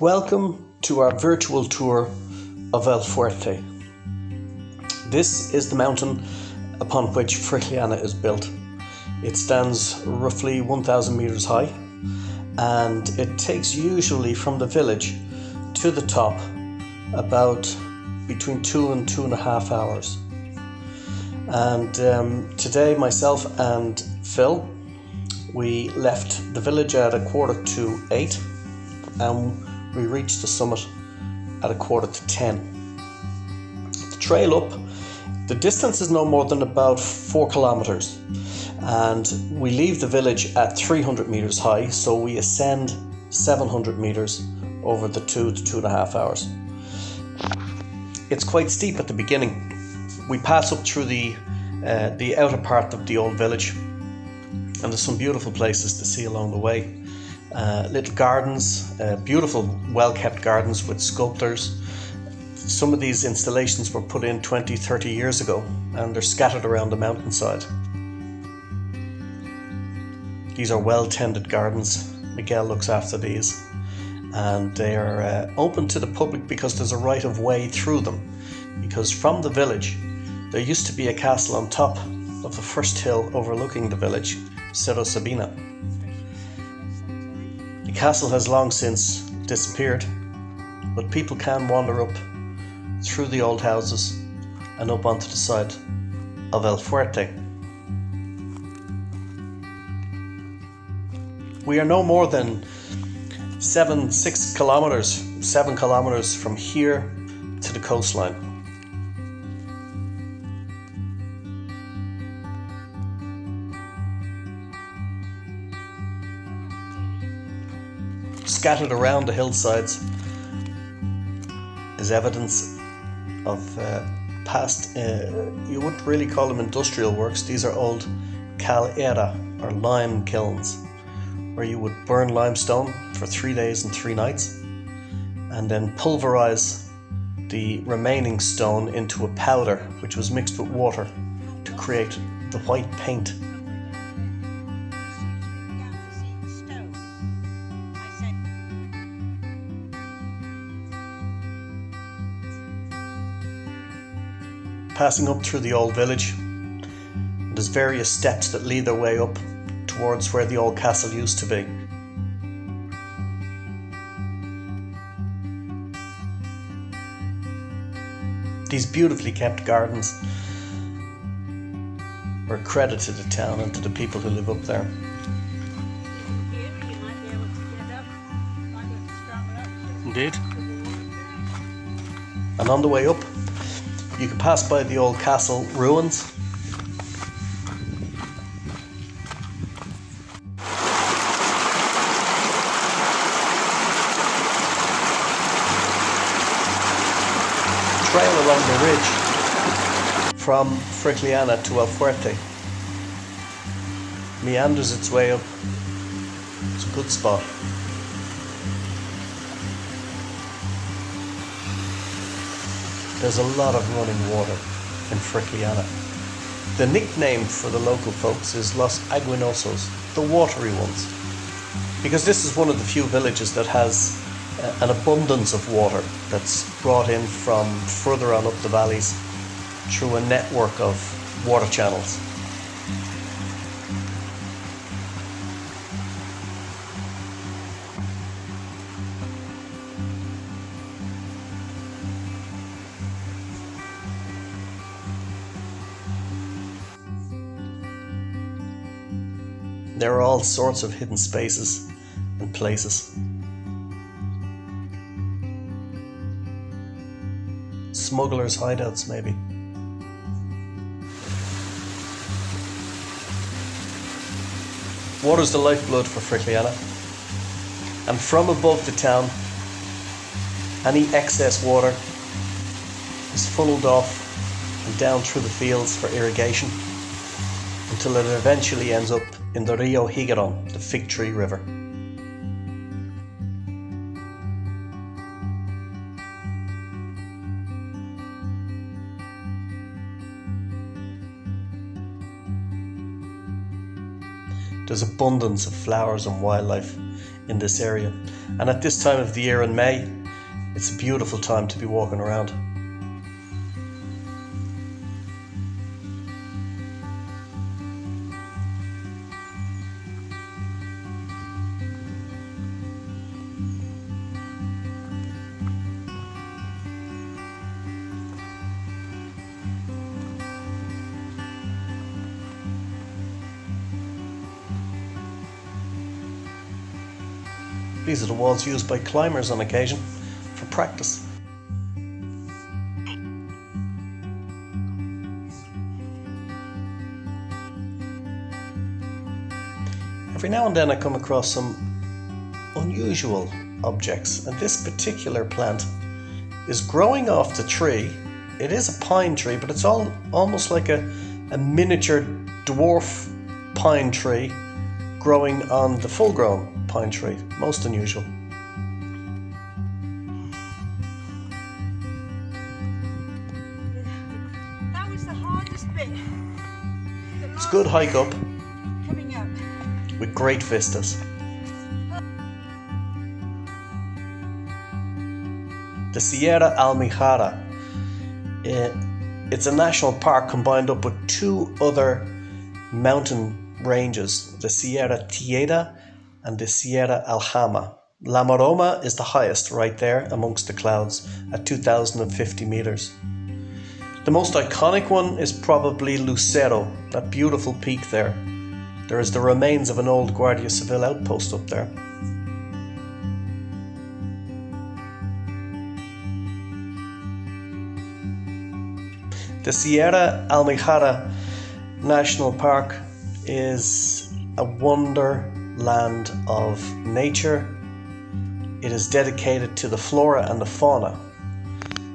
Welcome to our virtual tour of El Fuerte. This is the mountain upon which Frigiliana is built. It stands roughly 1,000 meters high, and it takes usually from the village to the top about between 2 and 2.5 hours. And today myself and Phil, we left the village at 7:45 and we reached the summit at 9:45. The trail up, the distance is no more than about 4 kilometers, and we leave the village at 300 meters high, so we ascend 700 meters over the 2 to 2.5 hours. It's quite steep at the beginning. We pass up through the outer part of the old village, and there's some beautiful places to see along the way. Little gardens, beautiful well-kept gardens with sculptures. Some of these installations were put in 20-30 years ago, and they're scattered around the mountainside. These are well-tended gardens. Miguel looks after these, and they are open to the public because there's a right of way through them. Because from the village there used to be a castle on top of the first hill overlooking the village, Cerro Sabina. The castle has long since disappeared, but people can wander up through the old houses and up onto the side of El Fuerte. We are no more than 7 kilometers from here to the coastline. Scattered around the hillsides is evidence of past, you wouldn't really call them industrial works. These are old calera or lime kilns, where you would burn limestone for 3 days and 3 nights and then pulverize the remaining stone into a powder which was mixed with water to create the white paint. Passing up through the old village, there's various steps that lead their way up towards where the old castle used to be. These beautifully kept gardens are a credit to the town and to the people who live up there. Indeed. And on the way up, you can pass by the old castle ruins. Trail along the ridge from Frigiliana to El Fuerte meanders its way up. It's a good spot. There's a lot of running water in Frigiliana. The nickname for the local folks is Los Aguinosos, the watery ones, because this is one of the few villages that has an abundance of water that's brought in from further on up the valleys through a network of water channels. There are all sorts of hidden spaces and places. Smugglers' hideouts, maybe. Water's the lifeblood for Frigiliana, and from above the town, any excess water is funneled off and down through the fields for irrigation until it eventually ends up in the Rio Higueron, the Fig Tree River. There's abundance of flowers and wildlife in this area, And at this time of the year in May, it's a beautiful time to be walking around. These are the walls used by climbers on occasion for practice. Every now and then I come across some unusual objects, and this particular plant is growing off the tree. It is a pine tree, but it's almost like a miniature dwarf pine tree growing on the full-grown pine tree. Most unusual. That was the hardest bit. It's a good hike up Coming up. with great vistas. The Sierra Almijara. It's a national park combined up with two other mountain ranges, the Sierra Tieda and the Sierra Aljama. La Maroma is the highest right there amongst the clouds at 2,050 meters. The most iconic one is probably Lucero, that beautiful peak there. There is the remains of an old Guardia Civil outpost up there. The Sierra Almijara National Park is a wonderland of nature. It is dedicated to the flora and the fauna.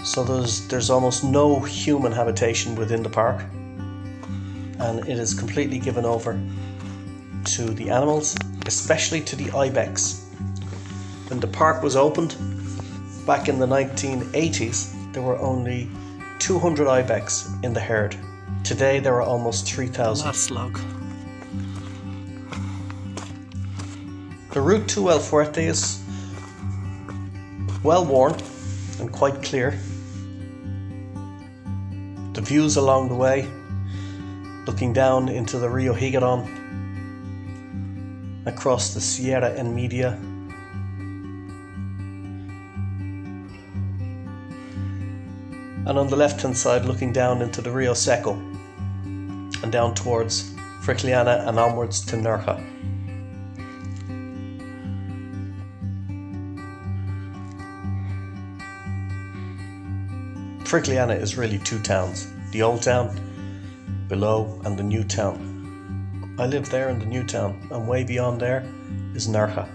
So there's almost no human habitation within the park, and it is completely given over to the animals, especially to the ibex. When the park was opened back in the 1980s, there were only 200 ibex in the herd. Today there are almost 3,000. Last slug. The route to El Fuerte is well worn and quite clear. The views along the way, looking down into the Rio Higadon, across the Sierra Enmedia, and on the left hand side looking down into the Rio Seco and down towards Frigiliana and onwards to NERJA. Frigiliana is really two towns, the old town below and the new town. I live there in the new town, and way beyond there is NERJA.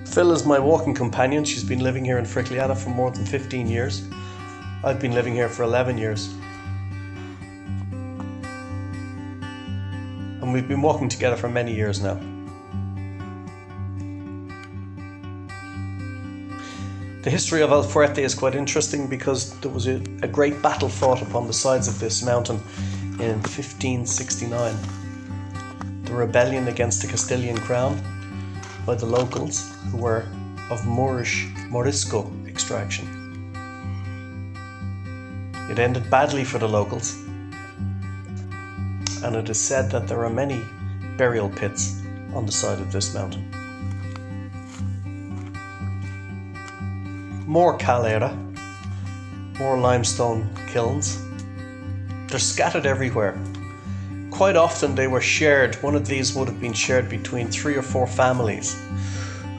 Phil is my walking companion. She's been living here in Frigiliana for more than 15 years. I've been living here for 11 years. And we've been walking together for many years now. The history of El Fuerte is quite interesting because there was a great battle fought upon the sides of this mountain in 1569. The rebellion against the Castilian crown by the locals, who were of Morisco extraction. It ended badly for the locals, and it is said that there are many burial pits on the side of this mountain. More calera, more limestone kilns. They're scattered everywhere. Quite often they were shared. One of these would have been shared between 3 or 4 families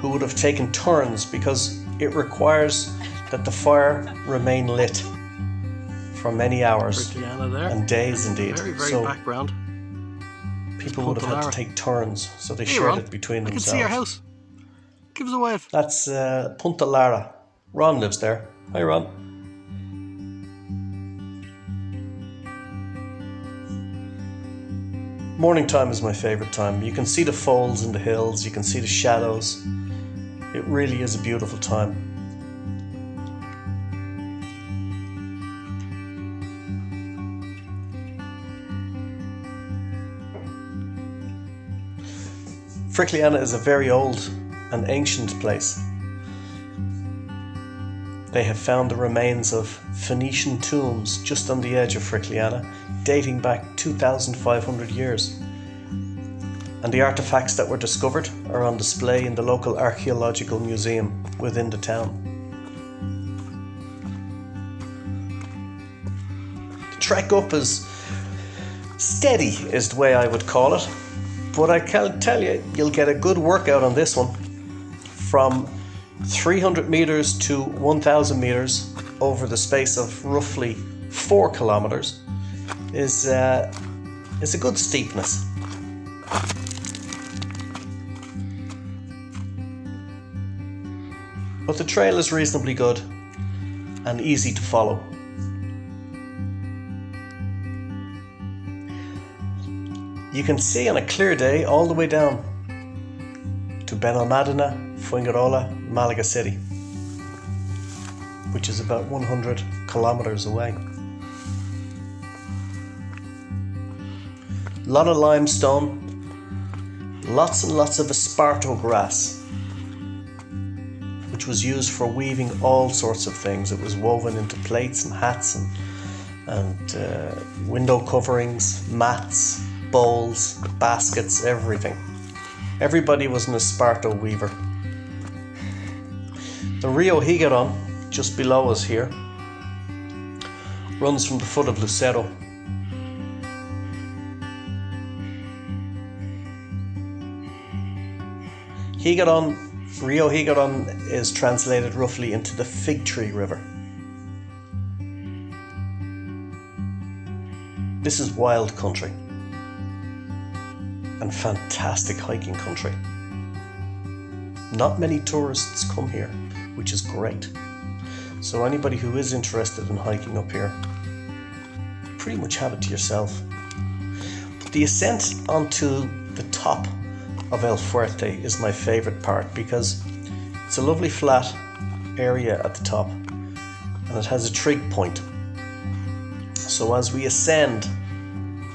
who would have taken turns, because it requires that the fire remain lit for many hours and days indeed. Very so background. people would have had to take turns, so they shared Ron, it between I can themselves. see your house. Give us a wave. That's Punta Lara. Ron lives there. Hi Ron. Morning time is my favourite time. You can see the folds in the hills, you can see the shadows. It really is a beautiful time. Frigiliana is a very old and ancient place. They have found the remains of Phoenician tombs just on the edge of Frigiliana, dating back 2,500 years. And the artifacts that were discovered are on display in the local archaeological museum within the town. The trek up is steady, is the way I would call it, but I can tell you, you'll get a good workout on this one. From 300 meters to 1,000 meters over the space of roughly 4 kilometers is a good steepness. But the trail is reasonably good and easy to follow. You can see on a clear day all the way down to Benalmádena, Fuengirola, Malga city, which is about 100 kilometers away. A lot of limestone, lots and lots of esparto grass, which was used for weaving all sorts of things. It was woven into plates and hats and window coverings, mats, bowls, baskets, everything. Everybody was an esparto weaver. The Rio Higueron, just below us here, runs from the foot of Lucero. Rio Higueron is translated roughly into the Fig Tree River. This is wild country and fantastic hiking country. Not many tourists come here, which is great. So anybody who is interested in hiking up here, pretty much have it to yourself. But the ascent onto the top of El Fuerte is my favorite part, because it's a lovely flat area at the top and it has a trig point. So as we ascend,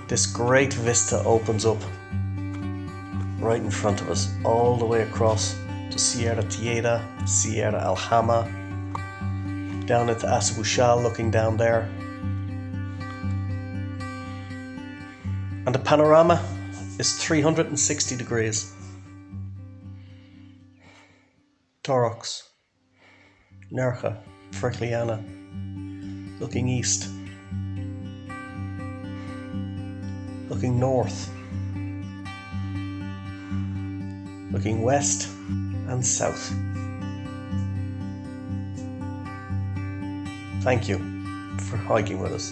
this great vista opens up right in front of us, all the way across to Sierra Tieda, Sierra Aljama, down at the Asabuchal, looking down there. And the panorama is 360 degrees. Torox, NERJA, Frigiliana, looking east, looking north, looking west and south. Thank you for hiking with us.